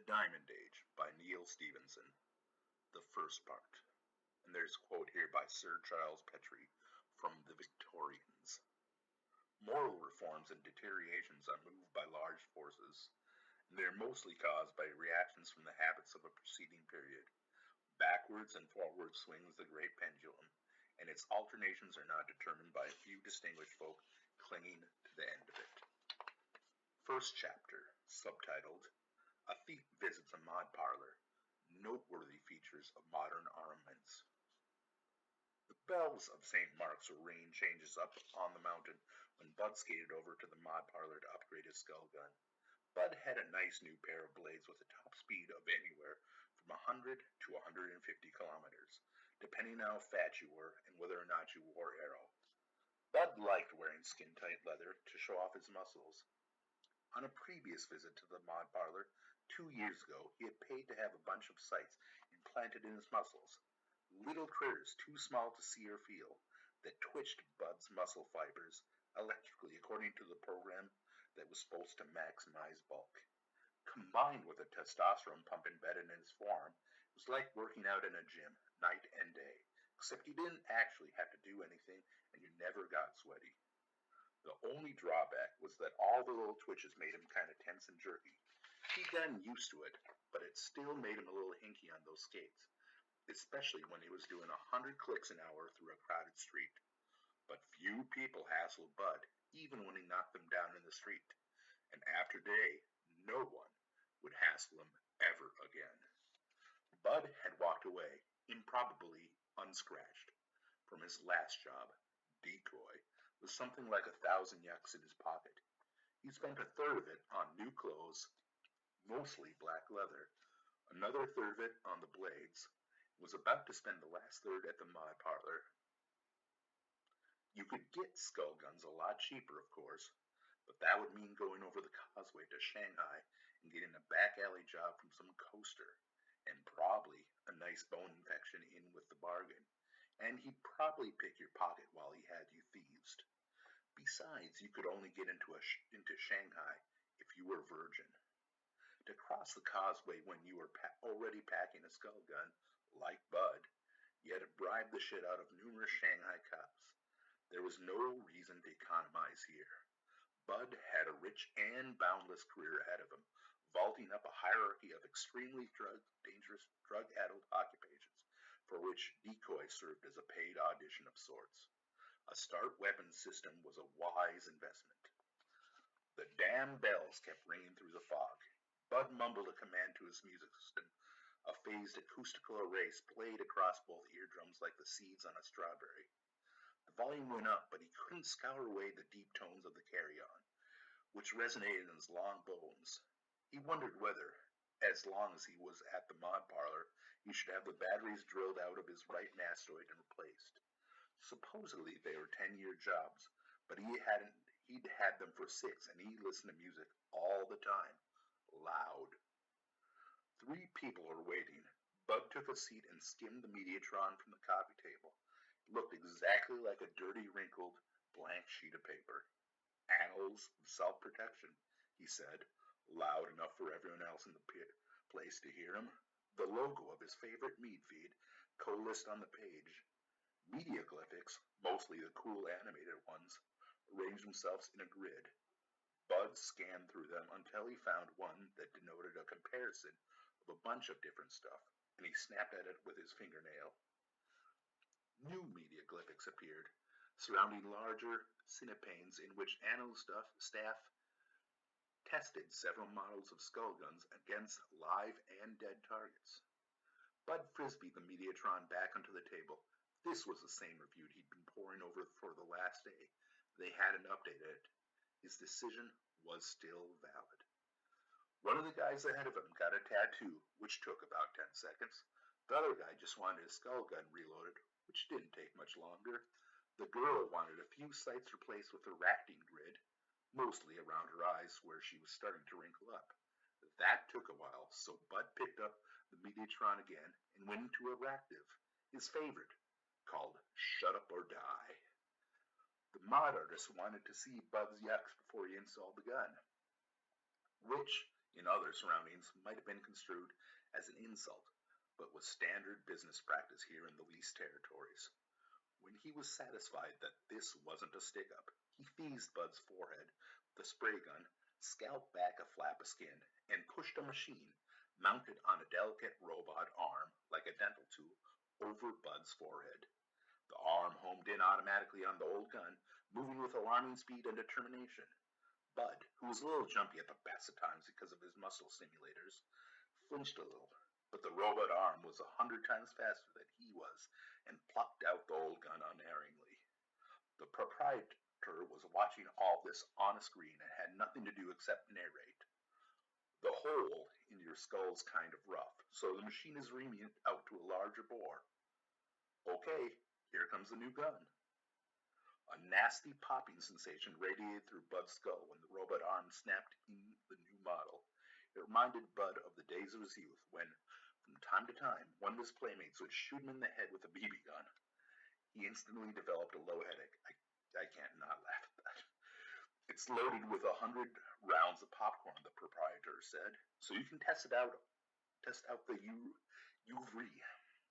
Diamond Age by Neil Stevenson, the first part. And there's a quote here by Sir Charles Petrie from the Victorians. Moral reforms and deteriorations are moved by large forces, and they are mostly caused by reactions from the habits of a preceding period. Backwards and forwards swings the great pendulum, and its alternations are not determined by a few distinguished folk clinging to the end of it. First chapter, subtitled, A Thief Visits a Mod Parlor, Noteworthy Features of Modern Armaments. The bells of St. Mark's were ringing changes up on the mountain when Bud skated over to the mod parlor to upgrade his skull gun. Bud had a nice new pair of blades with a top speed of anywhere from 100 to 150 kilometers, depending on how fat you were and whether or not you wore arrow. Bud liked wearing skin-tight leather to show off his muscles. On a previous visit to the mod parlor 2 years ago, he had paid to have a bunch of sights implanted in his muscles, little critters too small to see or feel, that twitched Bud's muscle fibers electrically according to the program that was supposed to maximize bulk. Combined with a testosterone pump embedded in his forearm, it was like working out in a gym, night and day, except you didn't actually have to do anything and you never got sweaty. The only drawback was that all the little twitches made him kind of tense and jerky. He'd gotten used to it, but it still made him a little hinky on those skates, especially when he was doing 100 clicks an hour through a crowded street. But few people hassled Bud, even when he knocked them down in the street. And after today, no one would hassle him ever again. Bud had walked away, improbably unscratched, from his last job, decoy, with something like 1,000 yucks in his pocket. He spent a third of it on new clothes, mostly black leather, another third of it on the blades, and was about to spend the last third at the mod parlor. You could get skull guns a lot cheaper, of course, but that would mean going over the causeway to Shanghai and getting a back alley job from some coaster, and probably a nice bone infection in with the bargain. And he'd probably pick your pocket while he had you thieved. Besides, you could only get into Shanghai if you were virgin. To cross the causeway when you were already packing a skull gun, like Bud, you had to bribe the shit out of numerous Shanghai cops. There was no reason to economize here. Bud had a rich and boundless career ahead of him, vaulting up a hierarchy of extremely dangerous, drug-addled occupations, for which decoy served as a paid audition of sorts. A start weapons system was a wise investment. The damn bells kept ringing through the fog. Bud mumbled a command to his music system. A phased acoustical array played across both eardrums like the seeds on a strawberry. The volume went up, but he couldn't scour away the deep tones of the carry-on, which resonated in his long bones. He wondered whether, as long as he was at the mod parlor, he should have the batteries drilled out of his right mastoid and replaced. Supposedly they were 10-year jobs, but he'd had them for 6, and he listened to music all the time, loud. 3 people were waiting. Bud took a seat and skimmed the Mediatron from the coffee table. It looked exactly like a dirty, wrinkled, blank sheet of paper. Annals of self-protection, he said, loud enough for everyone else in the place to hear him. The logo of his favorite meat feed coalesced on the page. Media glyphics, mostly the cool animated ones, arranged themselves in a grid. Bud scanned through them until he found one that denoted a comparison of a bunch of different stuff, and he snapped at it with his fingernail. New media glyphics appeared, surrounding larger cinepanes in which Annal's staff tested several models of skull guns against live and dead targets. Bud frisbeed the Mediatron back onto the table. This was the same review he'd been poring over for the last day. They hadn't updated it. His decision was still valid. One of the guys ahead of him got a tattoo, which took about 10 seconds. The other guy just wanted his skull gun reloaded, which didn't take much longer. The girl wanted a few sights replaced with a racting grid, mostly around her eyes where she was starting to wrinkle up. That took a while, so Bud picked up the Mediatron again and went into a ractive, his favorite, called Shut Up or Die. The mod artist wanted to see Bud's yucks before he installed the gun, which in other surroundings might have been construed as an insult, but was standard business practice here in the leased territories. When he was satisfied that this wasn't a stick-up, he feazed Bud's forehead with a spray gun, scalped back a flap of skin, and pushed a machine, mounted on a delicate robot arm like a dental tool, over Bud's forehead. The arm homed in automatically on the old gun, moving with alarming speed and determination. Bud, who was a little jumpy at the best of times because of his muscle simulators, flinched a little, but the robot arm was 100 times faster than he was and plucked out the old gun unerringly. The proprietor was watching all this on a screen and had nothing to do except narrate. The hole in your skull's kind of rough, so the machine is reaming it out to a larger bore. Okay, here comes the new gun. A nasty popping sensation radiated through Bud's skull when the robot arm snapped in the new model. It reminded Bud of the days of his youth when, from time to time, one of his playmates would shoot him in the head with a BB gun. He instantly developed a low headache. I can't not laugh at that. It's loaded with 100 rounds of popcorn, the proprietor said, so you can test out the UV.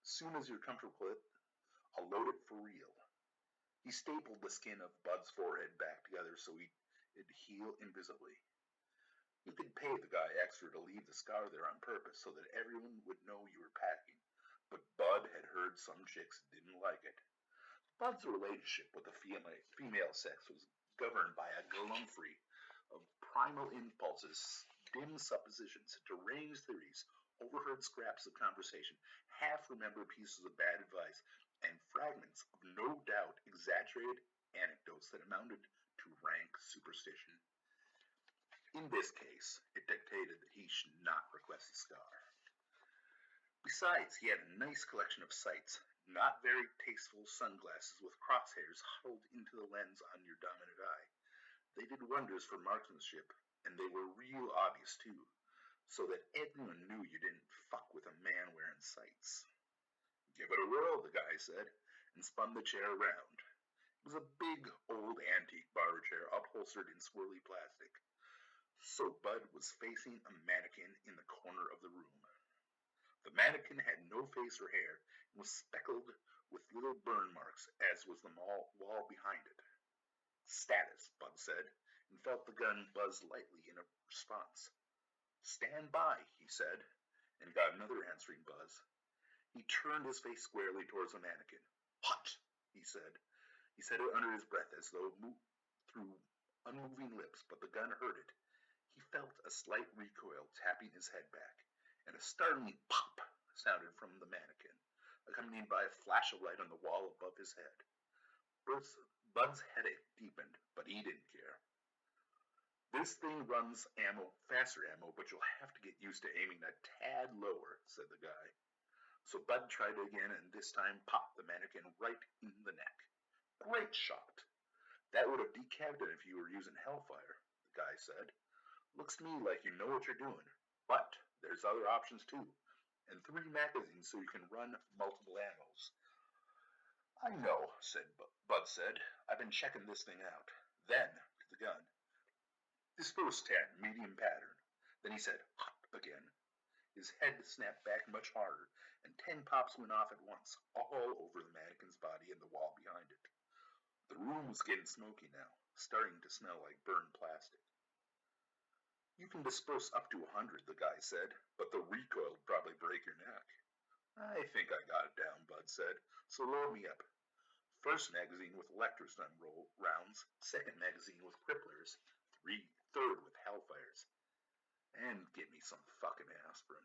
Soon as you're comfortable with it, I'll load it for real. He stapled the skin of Bud's forehead back together so it'd heal invisibly. You could pay the guy extra to leave the scar there on purpose so that everyone would know you were packing, but Bud had heard some chicks didn't like it. Bud's relationship with the female sex was governed by a galumphry of primal impulses, dim suppositions, deranged theories, overheard scraps of conversation, half-remembered pieces of bad advice, and fragments of no doubt exaggerated anecdotes that amounted to rank superstition. In this case, it dictated that he should not request a scar. Besides, he had a nice collection of sights, not very tasteful sunglasses with crosshairs huddled into the lens on your dominant eye. They did wonders for marksmanship, and they were real obvious too, so that everyone knew you didn't fuck with a man wearing sights. Give it a whirl, the guy said, and spun the chair around. It was a big, old antique barber chair upholstered in swirly plastic. So Bud was facing a mannequin in the corner of the room. The mannequin had no face or hair and was speckled with little burn marks, as was the wall behind it. Status, Bud said, and felt the gun buzz lightly in response. Stand by, he said, and got another answering buzz. He turned his face squarely towards the mannequin. Hot, he said. He said it under his breath as though through unmoving lips, but the gun heard it. He felt a slight recoil tapping his head back, and a startling pop sounded from the mannequin, accompanied by a flash of light on the wall above his head. Bud's headache deepened, but he didn't care. This thing runs faster ammo, but you'll have to get used to aiming a tad lower, said the guy. So Bud tried again, and this time popped the mannequin right in the neck. Great shot. That would have decapitated if you were using Hellfire, the guy said. Looks to me like you know what you're doing, but there's other options too, and 3 magazines so you can run multiple ammos. I know, Bud said. I've been checking this thing out. Then, to the gun. Disperse 10, medium pattern. Then he said, hot again. His head snapped back much harder, and 10 pops went off at once, all over the mannequin's body and the wall behind it. The room was getting smoky now, starting to smell like burned plastic. You can disperse up to 100, the guy said, but the recoil would probably break your neck. I think I got it down, Bud said, so load me up. First magazine with electrostun rounds, second magazine with cripplers, third with Hellfires. And get me some fucking aspirin.